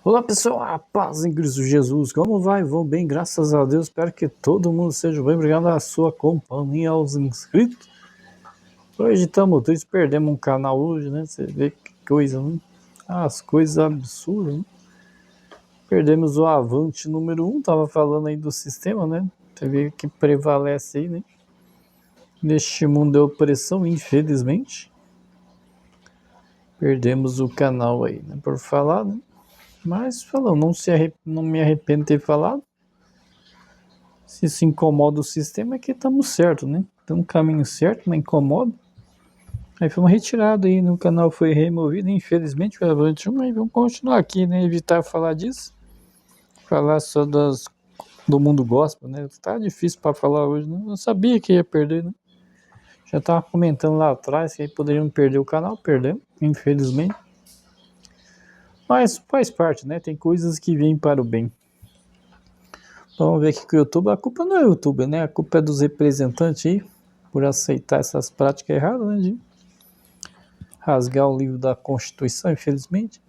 Olá pessoal, a paz em Cristo Jesus, como vai? Vou bem, graças a Deus, espero que todo mundo seja bem, obrigado à sua companhia, aos inscritos. Hoje estamos tristes, perdemos um canal hoje, né? Você vê que coisa, né? As coisas absurdas, né? Perdemos o Avante número 1, tava falando aí do sistema, né? Você vê que prevalece aí, né? Neste mundo de opressão, infelizmente. Perdemos o canal aí, né? Por falar, né? Mas falando, não me arrependo de ter falado. Se isso incomoda o sistema, é que estamos certo, né? Estamos no caminho certo, não incomoda. Aí fomos retirados aí, o canal foi removido, infelizmente, mas vamos continuar aqui, né? Evitar falar disso. Falar só do mundo gospel, né? Tá difícil para falar hoje, né? Eu sabia que ia perder, né? Já tava comentando lá atrás que aí poderiam perder o canal, perdemos, infelizmente. Mas faz parte, né? Tem coisas que vêm para o bem. Vamos ver aqui com o YouTube. A culpa não é o YouTube, né? A culpa é dos representantes aí, por aceitar essas práticas erradas, né? De rasgar o livro da Constituição, infelizmente.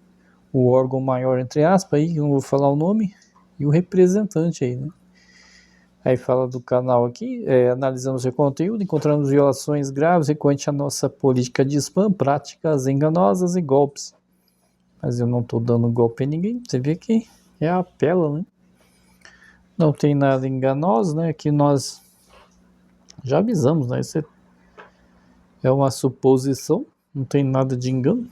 O órgão maior, entre aspas, aí, não vou falar o nome, e o representante aí, né? Aí fala do canal aqui, analisamos seu conteúdo, encontramos violações graves recorrentes à nossa política de spam, práticas enganosas e golpes. Mas eu não estou dando golpe em ninguém, você vê que é a apela, né? Não tem nada enganoso, né? Que nós já avisamos, né? Isso é uma suposição, não tem nada de engano.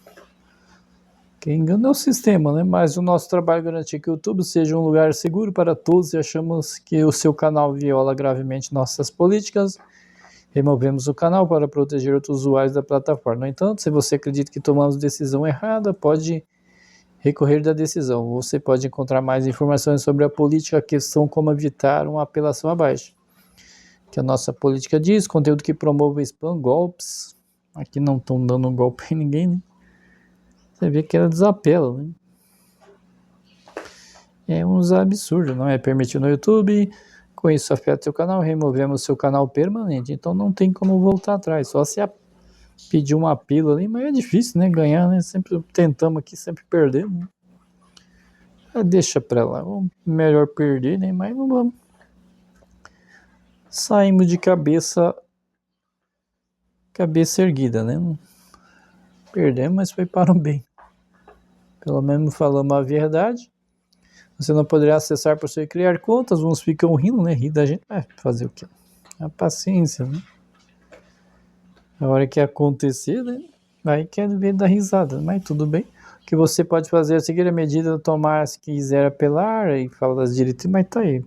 Quem engana é o sistema, né? Mas o nosso trabalho é garantir que o YouTube seja um lugar seguro para todos e achamos que o seu canal viola gravemente nossas políticas. Removemos o canal para proteger outros usuários da plataforma. No entanto, se você acredita que tomamos decisão errada, pode recorrer da decisão. Você pode encontrar mais informações sobre a política, a questão como evitar uma apelação abaixo. Que a nossa política diz, conteúdo que promove spam, golpes. Aqui não estão dando golpe em ninguém, né? Você vê que ela desapela, né? É uns absurdos, não é permitido no YouTube. Com isso afeta seu canal, removemos seu canal permanente. Então não tem como voltar atrás. Só se pedir uma pílula ali, mas é difícil, né? Ganhar, né? Sempre tentamos aqui, sempre perdemos. Né? Deixa pra lá. Melhor perder, né? Mas não vamos. Saímos de cabeça erguida, né? Perdemos, mas foi para o bem. Pelo menos falamos a verdade. Você não poderá acessar por você criar contas, uns ficam rindo, né? Rir da gente, vai fazer o quê? A paciência, né? A hora que acontecer, né? Aí quer ver dar risada, mas tudo bem. O que você pode fazer é seguir a medida, tomar se quiser apelar, aí fala das diretrizes, mas tá aí.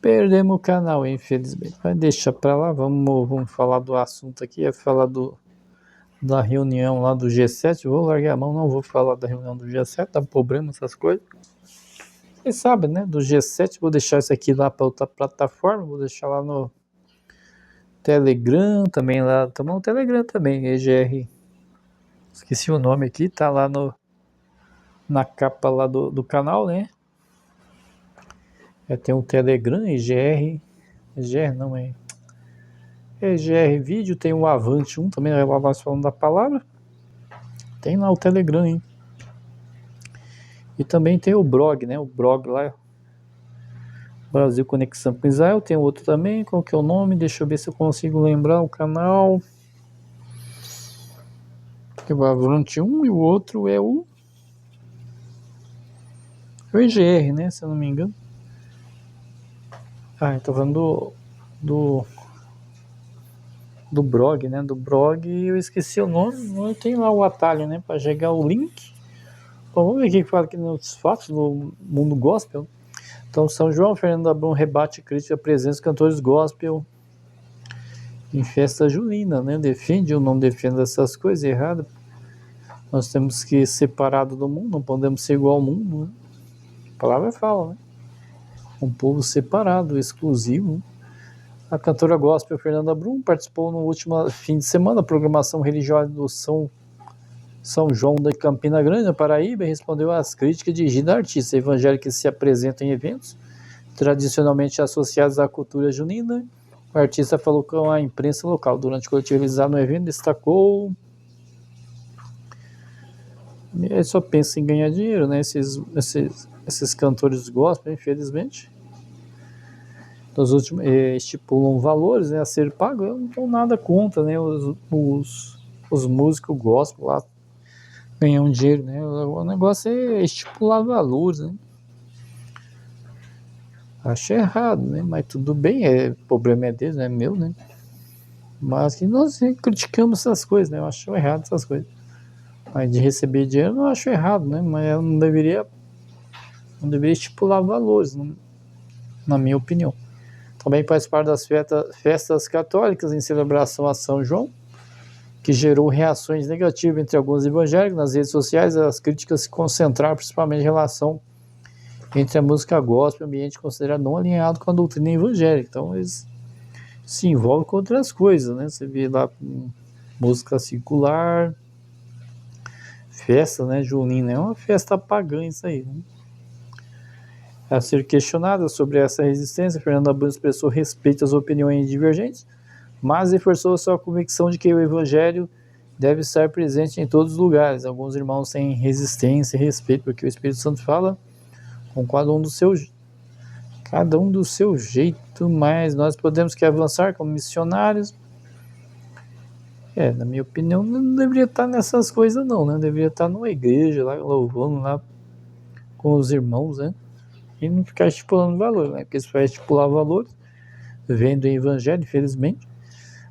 Perdemos o canal, infelizmente. Mas deixa pra lá, vamos falar do assunto aqui, é falar da reunião lá do G7. Vou largar a mão, não vou falar da reunião do G7, dá problema essas coisas. Vocês sabem, né? Do G7, vou deixar isso aqui lá para outra plataforma, vou deixar lá no Telegram também, lá, no Telegram também, EGR. Esqueci o nome aqui, tá lá na capa lá do canal, né? Tem um Telegram, EGR não é. EGR Vídeo, tem o Avante 1 também, lá nós falando da palavra. Tem lá o Telegram, hein? E também tem o blog, né? O blog lá, Brasil Conexão com Israel, tem outro também, qual que é o nome? Deixa eu ver se eu consigo lembrar o canal. Que é o Avante 1 e o outro é o EGR, né? Se eu não me engano. Eu tô falando do blog, né? Do blog, eu esqueci o nome, tem lá o atalho, né? Para chegar o link. Bom, vamos ver o que fala aqui nos fatos do mundo gospel. Então, São João, Fernando Abrão rebate crítica à presença de cantores gospel em festa junina, né? Defende ou não defende essas coisas erradas. Nós temos que ir separado do mundo, não podemos ser igual ao mundo, né? A palavra fala, né? Um povo separado, exclusivo. Né? A cantora gospel Fernanda Brum participou no último fim de semana da programação religiosa do São João de Campina Grande, na Paraíba, e respondeu às críticas dirigidas a artistas evangélicos que se apresentam em eventos tradicionalmente associados à cultura junina. O artista falou com a imprensa local. Durante o coletivo realizado no evento, destacou Ele só pensa em ganhar dinheiro, né? Esses cantores gospel, infelizmente. Nos últimos, estipulam valores, né, a ser pago. Eu não tenho nada contra, né? Os músicos gospel lá ganham dinheiro, né? O negócio é estipular valores, né? Acho errado, né? Mas tudo bem, o problema é deles, não é meu, né? Mas que nós criticamos essas coisas, né? Eu acho errado essas coisas. Mas de receber dinheiro eu não acho errado, né? Mas eu não deveria estipular valores, né? Na minha opinião. Também participar das festas católicas em celebração a São João, que gerou reações negativas entre alguns evangélicos. Nas redes sociais, as críticas se concentraram principalmente em relação entre a música gospel e o ambiente considerado não alinhado com a doutrina evangélica. Então, eles se envolvem com outras coisas, né? Você vê lá música secular, festa, né, junina, é uma festa pagã isso aí, né? A ser questionada sobre essa resistência, Fernanda Abreu expressou respeito às opiniões divergentes, mas reforçou sua convicção de que o evangelho deve estar presente em todos os lugares. Alguns irmãos têm resistência e respeito, porque o Espírito Santo fala com cada um do seu jeito, mas nós podemos que avançar como missionários. Na minha opinião, não deveria estar nessas coisas não, né? Deveria estar numa igreja lá, louvando lá com os irmãos, né? E não ficar estipulando valor, né? Porque se vai estipular valores, vendo o evangelho, infelizmente.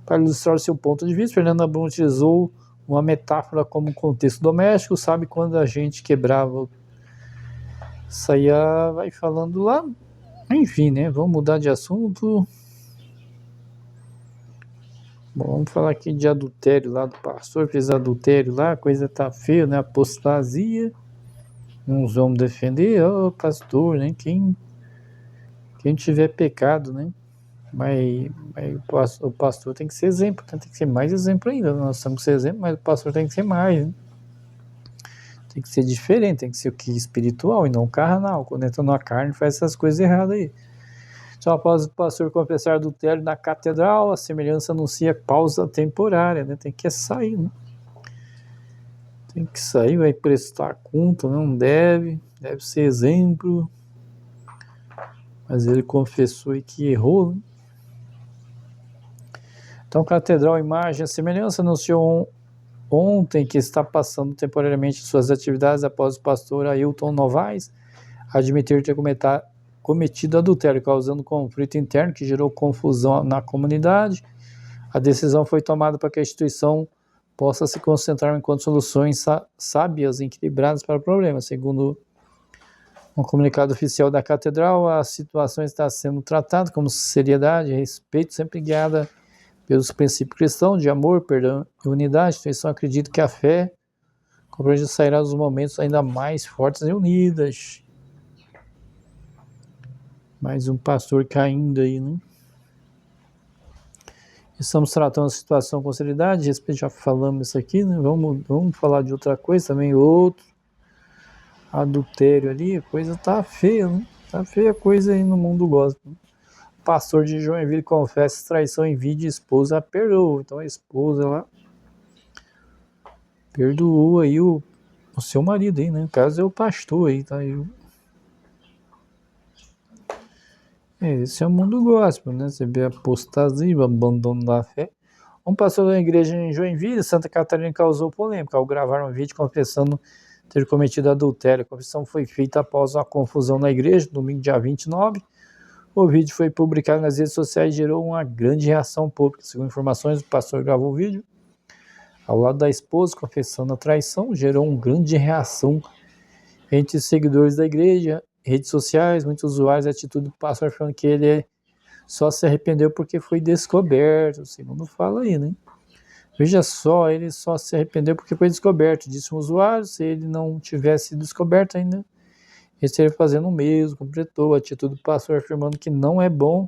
Para ilustrar o seu ponto de vista, Fernanda Brum utilizou uma metáfora como contexto doméstico, sabe, quando a gente quebrava, saía, vai falando lá, enfim, né, vamos mudar de assunto. Bom, vamos falar aqui de adultério lá do pastor, fez adultério lá, a coisa tá feia, né, apostasia, uns vão defender, pastor, né, quem tiver pecado, né, mas o pastor tem que ser exemplo, tem que ser mais exemplo ainda. Nós temos que ser exemplo, mas o pastor tem que ser mais, né? Tem que ser diferente, tem que ser o que? Espiritual e não carnal. Quando entra na carne, faz essas coisas erradas aí. Só após o pastor confessar adultério na catedral, a semelhança anuncia pausa temporária, né? Tem que sair, né? Tem que sair, vai prestar conta, não deve ser exemplo. Mas ele confessou e que errou, né? Então, catedral, imagem, a semelhança anunciou ontem que está passando temporariamente suas atividades após o pastor Ailton Novaes admitir ter cometido adultério, causando conflito interno que gerou confusão na comunidade. A decisão foi tomada para que a instituição possa se concentrar enquanto soluções sábias e equilibradas para o problema. Segundo um comunicado oficial da catedral, a situação está sendo tratada com seriedade e respeito, sempre guiada pelos princípios cristãos de amor, perdão e unidade. A instituição acredita que a fé compreende sairá dos momentos ainda mais fortes e unidas. Mais um pastor caindo aí, né? Estamos tratando a situação com seriedade, respeito, já falamos isso aqui, né? Vamos falar de outra coisa também, outro adultério ali, a coisa tá feia, né? Tá feia a coisa aí no mundo gospel. Pastor de Joinville confessa traição em vídeo e esposa perdoa. Então a esposa lá perdoou aí o seu marido aí, né? No caso é o pastor aí, tá aí. Esse é o mundo gospel, né? Você vê apostasia, abandono da fé. Um pastor da igreja em Joinville, Santa Catarina, causou polêmica ao gravar um vídeo confessando ter cometido adultério. A confissão foi feita após uma confusão na igreja, domingo dia 29. O vídeo foi publicado nas redes sociais e gerou uma grande reação pública. Segundo informações, o pastor gravou o vídeo ao lado da esposa, confessando a traição, gerou uma grande reação entre os seguidores da igreja, redes sociais, muitos usuários, a atitude do pastor falando que ele só se arrependeu porque foi descoberto, segundo fala aí, né? Veja só, ele só se arrependeu porque foi descoberto, disse um usuário. Se ele não tivesse descoberto ainda, ele estaria fazendo o mesmo, completou a atitude do pastor afirmando que não é bom.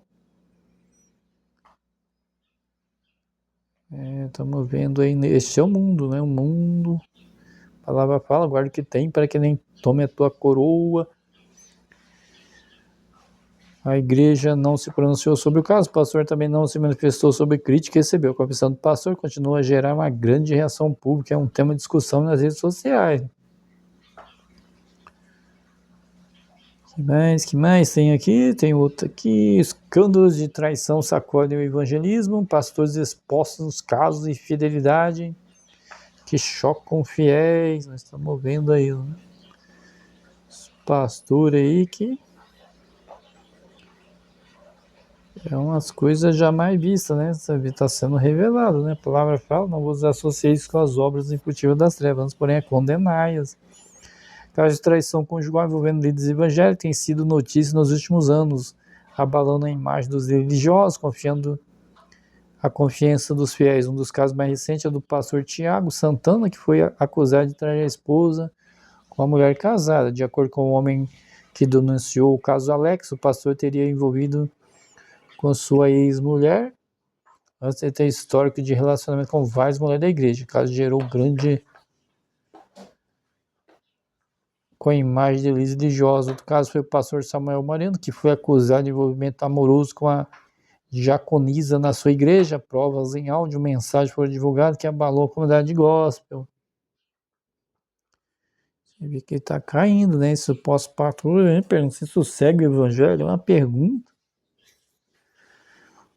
Estamos vendo aí, este é o mundo, né? O mundo, a palavra fala, guarda o que tem para que nem tome a tua coroa. A igreja não se pronunciou sobre o caso, o pastor também não se manifestou sobre crítica e recebeu. A confissão do pastor continua a gerar uma grande reação pública, é um tema de discussão nas redes sociais. Que mais tem aqui? Tem outro aqui. Escândalos de traição sacodem o evangelismo. Pastores expostos nos casos de infidelidade que chocam fiéis. Nós estamos vendo aí, né? Pastor aí que é umas coisas jamais vistas, né? Está sendo revelado, né? A palavra fala, não vos associeis com as obras infrutíferas das trevas, porém é condenai-as. Casos de traição conjugal envolvendo líderes evangélicos têm sido notícia nos últimos anos, abalando a imagem dos religiosos, confiando a confiança dos fiéis. Um dos casos mais recentes é do pastor Tiago Santana, que foi acusado de trair a esposa com a mulher casada. De acordo com o homem que denunciou o caso Alex, o pastor teria envolvido com sua ex-mulher, antes de ter histórico de relacionamento com várias mulheres da igreja. O caso gerou grande com a imagem de Elise religiosa. Outro caso foi o pastor Samuel Moreno, que foi acusado de envolvimento amoroso com a diaconisa na sua igreja. Provas em áudio, mensagens foram divulgadas que abalou a comunidade de gospel. Você vê que ele está caindo, né? Esse pós-patrulha, pergunta se isso segue o evangelho, é uma pergunta.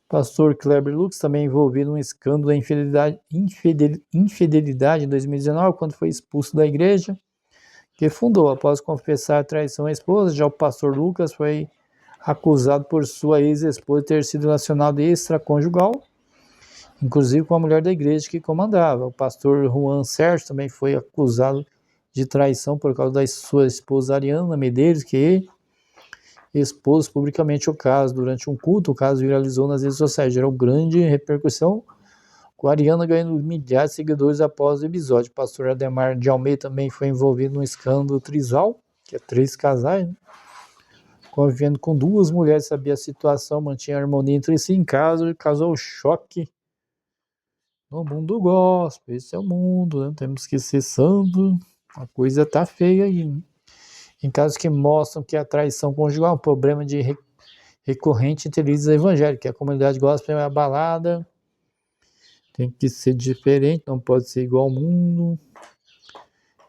Pastor Kleber Lux também envolvido num escândalo de infidelidade em 2019, quando foi expulso da igreja que fundou. Após confessar a traição à esposa, já o pastor Lucas foi acusado por sua ex-esposa de ter sido relacionado extraconjugal, inclusive com a mulher da igreja que comandava. O pastor Juan Sérgio também foi acusado de traição por causa da sua esposa Ariana Medeiros, que expôs publicamente o caso. Durante um culto, o caso viralizou nas redes sociais, gerou grande repercussão, com a Ariana ganhando milhares de seguidores após o episódio. O pastor Ademar de Almeida também foi envolvido no escândalo trisal, que é 3 casais, né? Convivendo com 2 mulheres, sabia a situação, mantinha a harmonia entre si em casa, causou choque no mundo gospel. Esse é o mundo, né? Temos que ser santo, a coisa tá feia aí, né? Em casos que mostram que a traição conjugal é um problema de recorrente entre líderes evangélicos, que a comunidade gospel é abalada, tem que ser diferente, não pode ser igual ao mundo.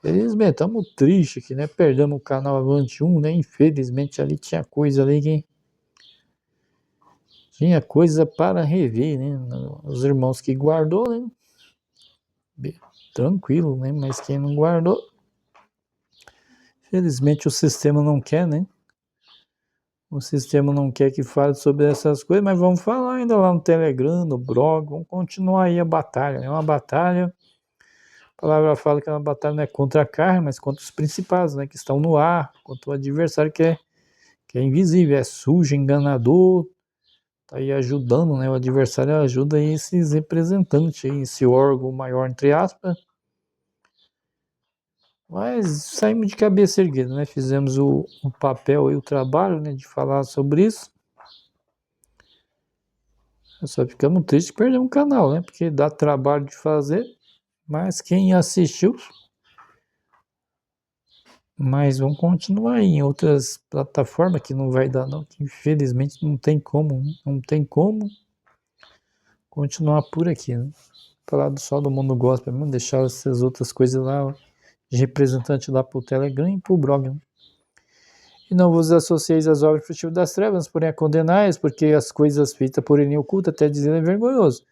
Felizmente, estamos tristes aqui, né? Perdemos o canal Avante 1, né? Infelizmente, ali tinha coisa ali que... Tinha coisa para rever, né? Os irmãos que guardou, né? Tranquilo, né? Mas quem não guardou... Felizmente, o sistema não quer, né? O sistema não quer que fale sobre essas coisas, mas vamos falar ainda lá no Telegram, no blog, vamos continuar aí a batalha. É uma batalha, a palavra fala que é uma batalha não é contra a carne, mas contra os principados, né, que estão no ar, contra o adversário que é invisível, é sujo, enganador, tá aí ajudando, né, o adversário ajuda aí esses representantes, aí, esse órgão maior, entre aspas. Mas saímos de cabeça erguida, né, fizemos o papel e o trabalho, né, de falar sobre isso. Só ficamos tristes que perdemos o canal, né? Porque dá trabalho de fazer, mas quem assistiu, mas vamos continuar aí em outras plataformas que não vai dar não, que infelizmente não tem como continuar por aqui, né? Falar só do mundo gospel mesmo, deixar essas outras coisas lá, de representante lá pro Telegram e pro blog, né? E não vos associeis às obras frutíferas das trevas, porém a condenais, porque as coisas feitas por ele oculta, até dizendo é vergonhoso.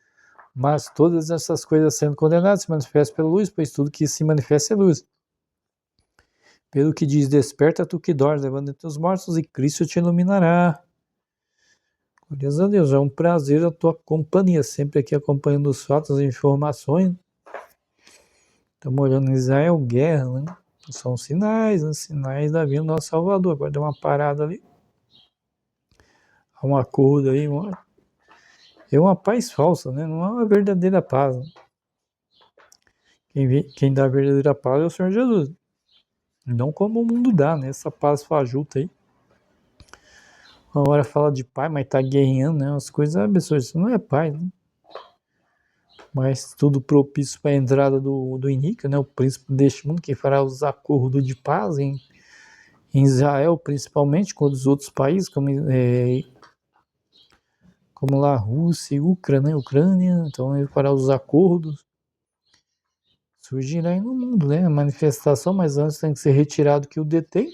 Mas todas essas coisas sendo condenadas se manifestam pela luz, pois tudo que se manifesta é luz. Pelo que diz, desperta tu que dormes, levanta entre os mortos, e Cristo te iluminará. Glórias a Deus, é um prazer a tua companhia, sempre aqui acompanhando os fatos e informações. Estamos olhando em Israel, guerra, né? São sinais, né? Sinais da vinda do nosso Salvador. Agora deu uma parada ali. Há um acordo aí, é uma paz falsa, né? Não é uma verdadeira paz, né? Quem dá a verdadeira paz é o Senhor Jesus. Não como o mundo dá, né? Essa paz fajuta aí. Uma hora fala de paz, mas tá guerreando, né? As coisas absurdas. Isso não é paz, né? Mas tudo propício para a entrada do Iníquo, né? O príncipe deste mundo, que fará os acordos de paz em Israel, principalmente com os outros países, como lá Rússia e Ucrânia. Então ele fará os acordos. Surgirá aí no mundo, né? A manifestação, mas antes tem que ser retirado que o detém.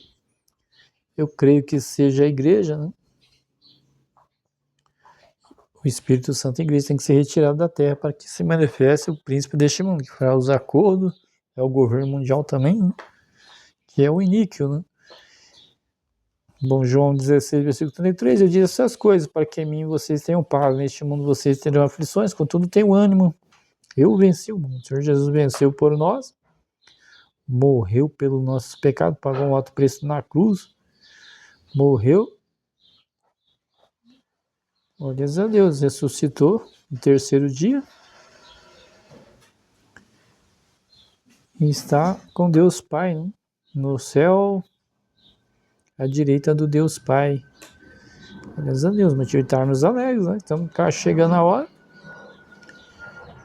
eu creio que seja a igreja, né? O Espírito Santo e a igreja tem que ser retirado da terra para que se manifeste o príncipe deste mundo, que fará os acordos, é o governo mundial também, né? Que é o iníquo, né? Bom, João 16, versículo 33, eu disse essas coisas para que em mim vocês tenham paz, neste mundo vocês terão aflições, contudo tenham ânimo, eu venci o mundo, o Senhor Jesus venceu por nós, morreu pelos nossos pecados, pagou um alto preço na cruz, morreu, glórias a Deus, ressuscitou no terceiro dia, e está com Deus Pai, né? No céu, à direita do Deus Pai. Glórias a Deus, motivo de estarmos alegres, né? Estamos chegando a hora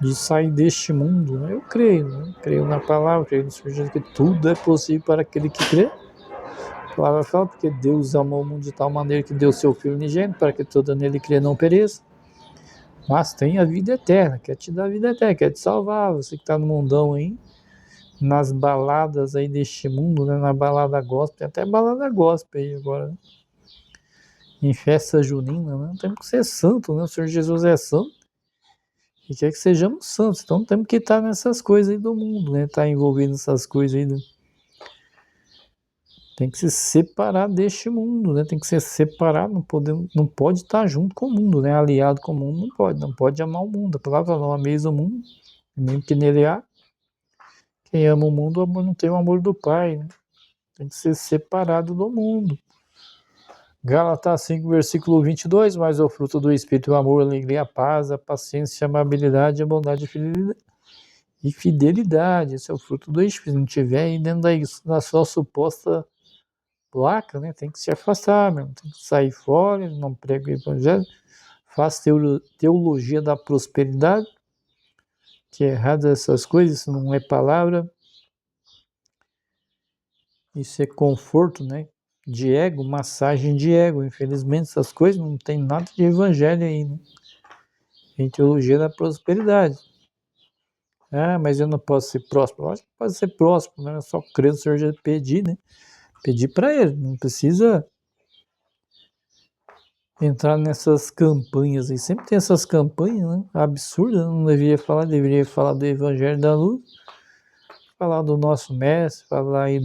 de sair deste mundo, né? Eu creio, né? Creio na palavra, creio no Senhor Jesus, que tudo é possível para aquele que crê. A palavra fala, porque Deus amou o mundo de tal maneira que deu seu Filho unigênito, para que todo nele crê não pereça, mas tenha a vida eterna, quer te dar a vida eterna, quer te salvar, você que está no mundão aí, nas baladas aí deste mundo, né? Na balada gospel, tem até balada gospel aí agora, né? Em festa junina, né? Temos que ser santo, né? O Senhor Jesus é santo e quer que sejamos santos, então temos que estar nessas coisas aí do mundo, né? Estar envolvido nessas coisas aí, né? Tem que se separar deste mundo, né? Tem que ser separado, não pode estar junto com o mundo, né? Aliado com o mundo, não pode amar o mundo. A palavra não ameis o mundo, mesmo que nele há. Quem ama o mundo, não tem o amor do Pai, né? Tem que ser separado do mundo. Gálatas 5, versículo 22, mas o fruto do Espírito, o amor, a alegria, a paz, a paciência, a amabilidade, a bondade e fidelidade. Esse é o fruto do Espírito. Se não tiver aí dentro da sua suposta placa, né? Tem que se afastar mesmo, tem que sair fora, não prega o evangelho, faz teologia da prosperidade, que é errada essas coisas, isso não é palavra, isso é conforto, né? De ego, massagem de ego. Infelizmente, essas coisas não tem nada de evangelho aí, né? Tem teologia da prosperidade. Ah, mas eu não posso ser próspero. Lógico que pode ser próspero, né? É só crer no Senhor Jesus, pedir, né? Pedir para ele, não precisa entrar nessas campanhas aí. Sempre tem essas campanhas, né? Absurdas, não deveria falar do Evangelho da Luz, falar do nosso mestre, falar aí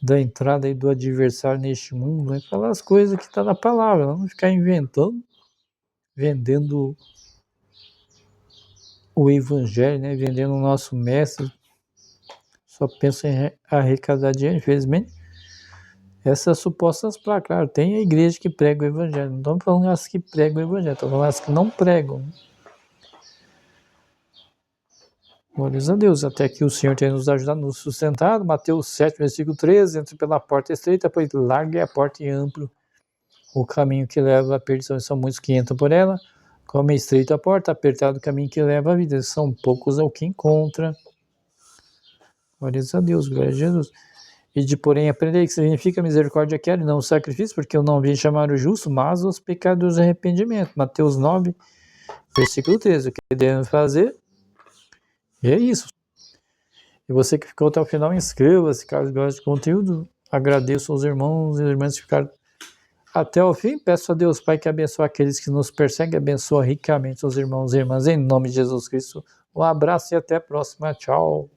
da entrada aí do adversário neste mundo, né? Falar as coisas que está na palavra, não ficar inventando, vendendo o Evangelho, né? Vendendo o nosso mestre, só pensa em arrecadar dinheiro, infelizmente. Essas supostas placas, claro, tem a igreja que prega o Evangelho, não estamos falando as que pregam o Evangelho, estamos falando as que não pregam, né? Glórias a Deus, até que o Senhor tenha nos ajudado, nos sustentado. Mateus 7, versículo 13, entre pela porta estreita, pois larga é a porta e amplo o caminho que leva à perdição, são muitos que entram por ela. Como é estreita a porta, apertado o caminho que leva à vida, são poucos ao que encontra. Glórias a Deus, glória a Jesus. E de porém aprender que significa misericórdia quero e não sacrifício, porque eu não vim chamar o justo, mas os pecadores de arrependimento. Mateus 9, versículo 13. O que devemos fazer? E é isso. E você que ficou até o final, inscreva-se, caso goste do conteúdo. Agradeço aos irmãos e irmãs que ficaram até o fim. Peço a Deus Pai que abençoe aqueles que nos perseguem, abençoe ricamente os irmãos e irmãs, em nome de Jesus Cristo. Um abraço e até a próxima. Tchau.